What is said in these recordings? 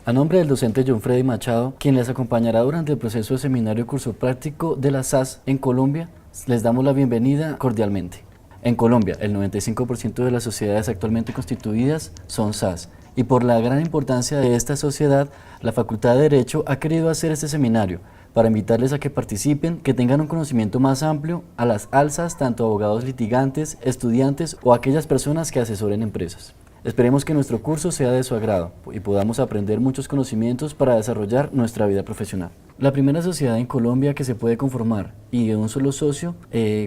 A nombre del docente John Freddy Machado, quien les acompañará durante el proceso de seminario curso práctico de la SAS en Colombia, les damos la bienvenida cordialmente. En Colombia, el 95% de las sociedades actualmente constituidas son SAS, y por la gran importancia de esta sociedad, la Facultad de Derecho ha querido hacer este seminario para invitarles a que participen, que tengan un conocimiento más amplio a las alzas, tanto abogados litigantes, estudiantes o aquellas personas que asesoren empresas. Esperemos que nuestro curso sea de su agrado y podamos aprender muchos conocimientos para desarrollar nuestra vida profesional. La primera sociedad en Colombia que se puede conformar y de un solo socio,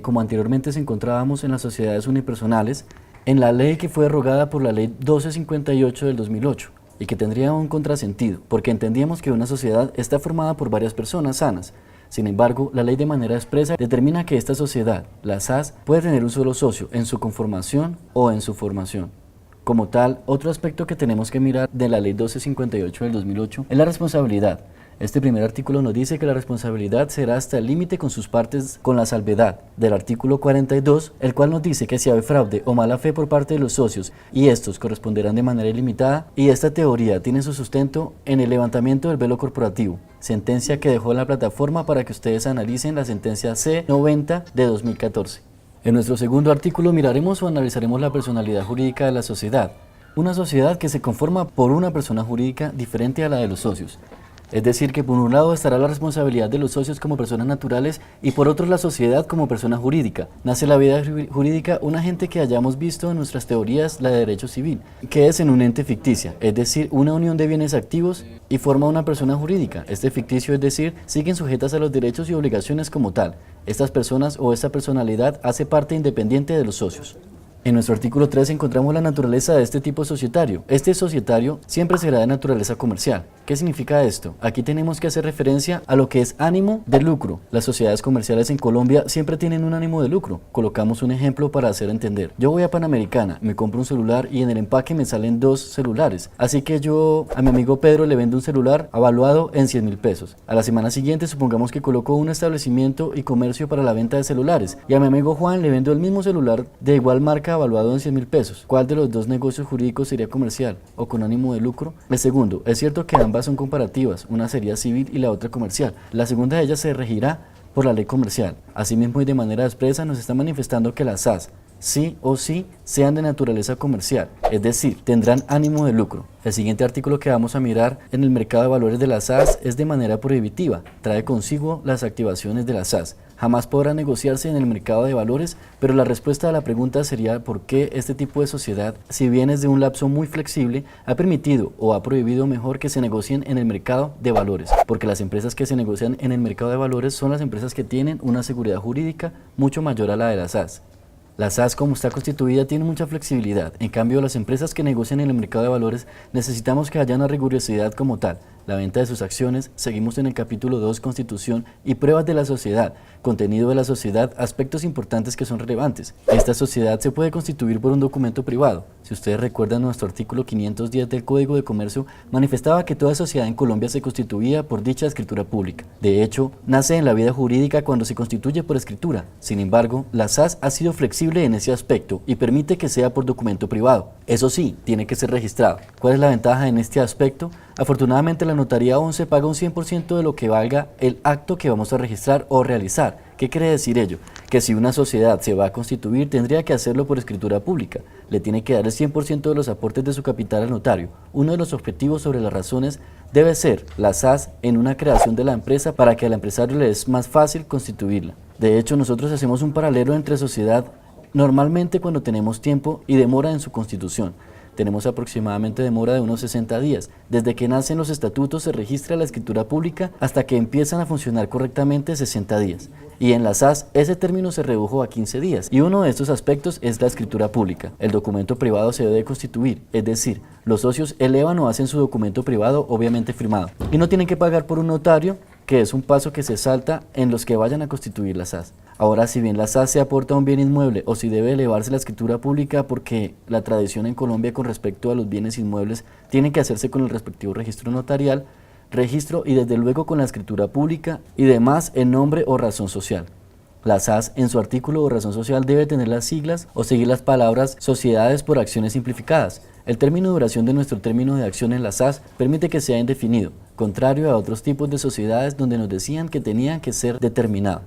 como anteriormente se encontrábamos en las sociedades unipersonales, en la ley que fue derogada por la ley 1258 del 2008 y que tendría un contrasentido, porque entendíamos que una sociedad está formada por varias personas sanas. Sin embargo, la ley de manera expresa determina que esta sociedad, la SAS, puede tener un solo socio en su conformación o en su formación. Como tal, otro aspecto que tenemos que mirar de la ley 1258 del 2008 es la responsabilidad. Este primer artículo nos dice que la responsabilidad será hasta el límite con sus partes, con la salvedad del artículo 42, el cual nos dice que si hay fraude o mala fe por parte de los socios y estos corresponderán de manera ilimitada, y esta teoría tiene su sustento en el levantamiento del velo corporativo, sentencia que dejó la plataforma para que ustedes analicen la sentencia C90 de 2014. En nuestro segundo artículo miraremos o analizaremos la personalidad jurídica de la sociedad, una sociedad que se conforma por una persona jurídica diferente a la de los socios. Es decir, que por un lado estará la responsabilidad de los socios como personas naturales y por otro la sociedad como persona jurídica. Nace la vida jurídica un agente que hayamos visto en nuestras teorías, la de derecho civil, que es en un ente ficticia, es decir, una unión de bienes activos y forma una persona jurídica. Este ficticio, es decir, siguen sujetas a los derechos y obligaciones como tal. Estas personas o esta personalidad hace parte independiente de los socios. En nuestro artículo 3 encontramos la naturaleza de este tipo societario. Este societario siempre será de naturaleza comercial. ¿Qué significa esto? Aquí tenemos que hacer referencia a lo que es ánimo de lucro. Las sociedades comerciales en Colombia siempre tienen un ánimo de lucro. Colocamos un ejemplo para hacer entender. Yo voy a Panamericana, me compro un celular y en el empaque me salen 2 celulares. Así que yo a mi amigo Pedro le vendo un celular avaluado en 100.000 pesos. A la semana siguiente supongamos que coloco un establecimiento y comercio para la venta de celulares y a mi amigo Juan le vendo el mismo celular de igual marca evaluado en 100.000 pesos. ¿Cuál de los dos negocios jurídicos sería comercial o con ánimo de lucro? El segundo, es cierto que ambas son comparativas, una sería civil y la otra comercial. La segunda de ellas se regirá por la ley comercial. Asimismo y de manera expresa nos está manifestando que las SAS sí o sí sean de naturaleza comercial, es decir, tendrán ánimo de lucro. El siguiente artículo que vamos a mirar en el mercado de valores de las SAS es de manera prohibitiva, trae consigo las activaciones de las SAS. Jamás podrá negociarse en el mercado de valores, pero la respuesta a la pregunta sería por qué este tipo de sociedad, si bien es de un lapso muy flexible, ha permitido o ha prohibido mejor que se negocien en el mercado de valores, porque las empresas que se negocian en el mercado de valores son las empresas que tienen una seguridad jurídica mucho mayor a la de las SAS. La SAS, como está constituida, tiene mucha flexibilidad. En cambio, las empresas que negocian en el mercado de valores necesitamos que haya una rigurosidad como tal. La venta de sus acciones, seguimos en el capítulo 2, Constitución y pruebas de la sociedad, contenido de la sociedad, aspectos importantes que son relevantes. Esta sociedad se puede constituir por un documento privado. Si ustedes recuerdan, nuestro artículo 510 del Código de Comercio manifestaba que toda sociedad en Colombia se constituía por dicha escritura pública. De hecho, nace en la vida jurídica cuando se constituye por escritura. Sin embargo, la SAS ha sido flexible en ese aspecto y permite que sea por documento privado. Eso sí, tiene que ser registrado. ¿Cuál es la ventaja en este aspecto? Afortunadamente la notaría 11 paga un 100% de lo que valga el acto que vamos a registrar o realizar. ¿Qué quiere decir ello? Que si una sociedad se va a constituir tendría que hacerlo por escritura pública. Le tiene que dar el 100% de los aportes de su capital al notario. Uno de los objetivos sobre las razones debe ser la SAS en una creación de la empresa para que al empresario le es más fácil constituirla. De hecho, nosotros hacemos un paralelo entre sociedad normalmente cuando tenemos tiempo y demora en su constitución. Tenemos aproximadamente demora de unos 60 días. Desde que nacen los estatutos se registra la escritura pública hasta que empiezan a funcionar correctamente 60 días. Y en la SAS ese término se redujo a 15 días. Y uno de estos aspectos es la escritura pública. El documento privado se debe constituir, es decir, los socios elevan o hacen su documento privado obviamente firmado. Y no tienen que pagar por un notario, que es un paso que se salta en los que vayan a constituir la SAS. Ahora, si bien la SAS se aporta a un bien inmueble o si debe elevarse la escritura pública porque la tradición en Colombia con respecto a los bienes inmuebles tiene que hacerse con el respectivo registro notarial, registro y desde luego con la escritura pública y demás en nombre o razón social. La SAS en su artículo o razón social debe tener las siglas o seguir las palabras sociedades por acciones simplificadas. El término de duración de nuestro término de acción en la SAS permite que sea indefinido, contrario a otros tipos de sociedades donde nos decían que tenían que ser determinado.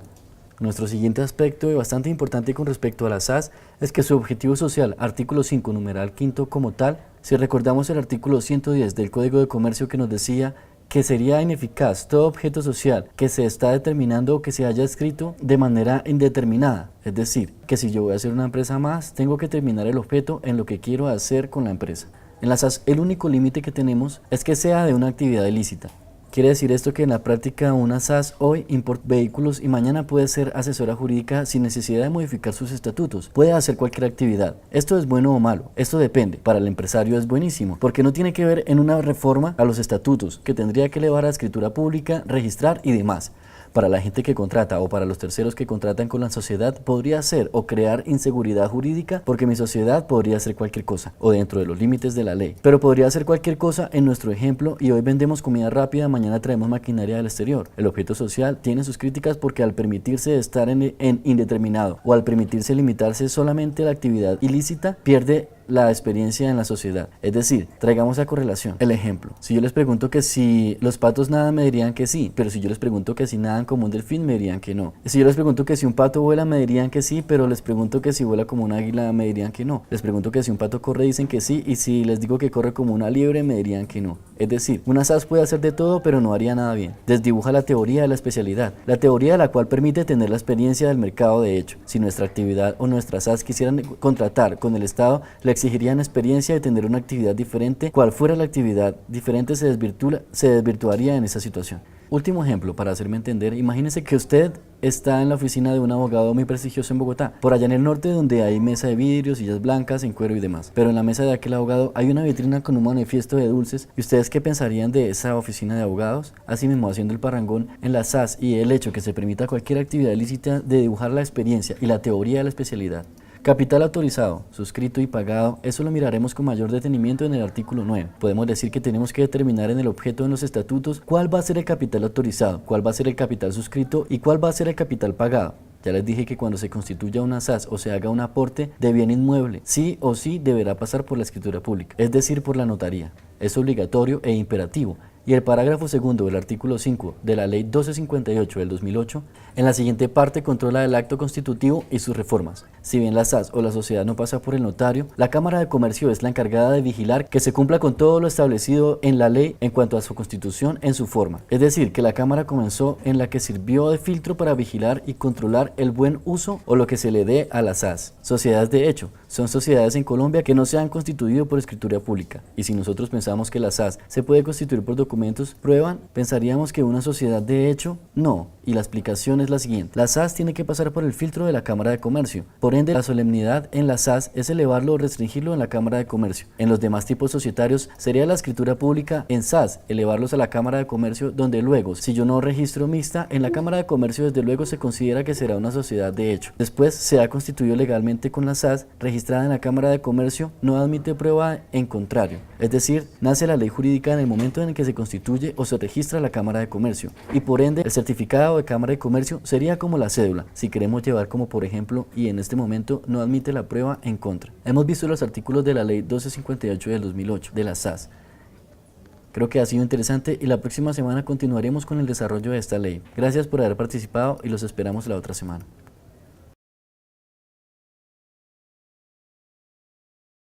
Nuestro siguiente aspecto y bastante importante con respecto a la SAS es que su objetivo social, artículo 5, numeral quinto como tal, si recordamos el artículo 110 del Código de Comercio que nos decía que sería ineficaz todo objeto social que se está determinando o que se haya escrito de manera indeterminada. Es decir, que si yo voy a hacer una empresa más, tengo que terminar el objeto en lo que quiero hacer con la empresa. En la SAS el único límite que tenemos es que sea de una actividad ilícita. Quiere decir esto que en la práctica una SAS hoy importa vehículos y mañana puede ser asesora jurídica sin necesidad de modificar sus estatutos. Puede hacer cualquier actividad. ¿Esto es bueno o malo? Esto depende. Para el empresario es buenísimo, porque no tiene que ver en una reforma a los estatutos, que tendría que elevar a escritura pública, registrar y demás. Para la gente que contrata o para los terceros que contratan con la sociedad podría ser o crear inseguridad jurídica porque mi sociedad podría hacer cualquier cosa o dentro de los límites de la ley, pero podría hacer cualquier cosa en nuestro ejemplo y hoy vendemos comida rápida, mañana traemos maquinaria del exterior. El objeto social tiene sus críticas porque al permitirse estar en indeterminado o al permitirse limitarse solamente a la actividad ilícita pierde la experiencia en la sociedad. Es decir, traigamos a correlación. El ejemplo, si yo les pregunto que si los patos nadan me dirían que sí, pero si yo les pregunto que si nadan como un delfín me dirían que no. Si yo les pregunto que si un pato vuela me dirían que sí, pero les pregunto que si vuela como un águila me dirían que no. Les pregunto que si un pato corre dicen que sí, y si les digo que corre como una liebre me dirían que no. Es decir, una SAS puede hacer de todo pero no haría nada bien. Desdibuja la teoría de la especialidad, la teoría de la cual permite tener la experiencia del mercado de hecho. Si nuestra actividad o nuestra SAS quisieran contratar con el Estado, le exigirían experiencia de tener una actividad diferente. Cual fuera la actividad diferente se desvirtuaría en esa situación. Último ejemplo para hacerme entender, imagínese que usted está en la oficina de un abogado muy prestigioso en Bogotá, por allá en el norte donde hay mesa de vidrio, sillas blancas, en cuero y demás. Pero en la mesa de aquel abogado hay una vitrina con un manifiesto de dulces. ¿Y ustedes qué pensarían de esa oficina de abogados? Así mismo, haciendo el parangón en la SAS y el hecho que se permita cualquier actividad ilícita de dibujar la experiencia y la teoría de la especialidad. Capital autorizado, suscrito y pagado, eso lo miraremos con mayor detenimiento en el artículo 9. Podemos decir que tenemos que determinar en el objeto en los estatutos cuál va a ser el capital autorizado, cuál va a ser el capital suscrito y cuál va a ser el capital pagado. Ya les dije que cuando se constituya una SAS o se haga un aporte de bien inmueble, sí o sí deberá pasar por la escritura pública, es decir, por la notaría. Es obligatorio e imperativo. Y el parágrafo segundo del artículo 5 de la Ley 1258 del 2008, en la siguiente parte controla el acto constitutivo y sus reformas. Si bien la SAS o la sociedad no pasa por el notario, la Cámara de Comercio es la encargada de vigilar que se cumpla con todo lo establecido en la ley en cuanto a su constitución en su forma. Es decir, que la Cámara comenzó en la que sirvió de filtro para vigilar y controlar el buen uso o lo que se le dé a la SAS. Sociedades de hecho, son sociedades en Colombia que no se han constituido por escritura pública. Y si nosotros pensamos que la SAS se puede constituir por documentos, prueban, pensaríamos que una sociedad de hecho, no. Y la explicación es la siguiente. La SAS tiene que pasar por el filtro de la Cámara de Comercio. Por ende, la solemnidad en la SAS es elevarlo o restringirlo en la Cámara de Comercio. En los demás tipos societarios sería la escritura pública en SAS, elevarlos a la Cámara de Comercio, donde luego, si yo no registro mixta, en la Cámara de Comercio desde luego se considera que será una sociedad de hecho. Después se ha constituido legalmente con la SAS, registrada en la Cámara de Comercio, no admite prueba en contrario. Es decir, nace la ley jurídica en el momento en el que se constituye o se registra la Cámara de Comercio. Y por ende, el certificado de Cámara de Comercio sería como la cédula, si queremos llevar como por ejemplo, y en este momento no admite la prueba en contra. Hemos visto los artículos de la Ley 1258 del 2008, de la SAS. Creo que ha sido interesante y la próxima semana continuaremos con el desarrollo de esta ley. Gracias por haber participado y los esperamos la otra semana.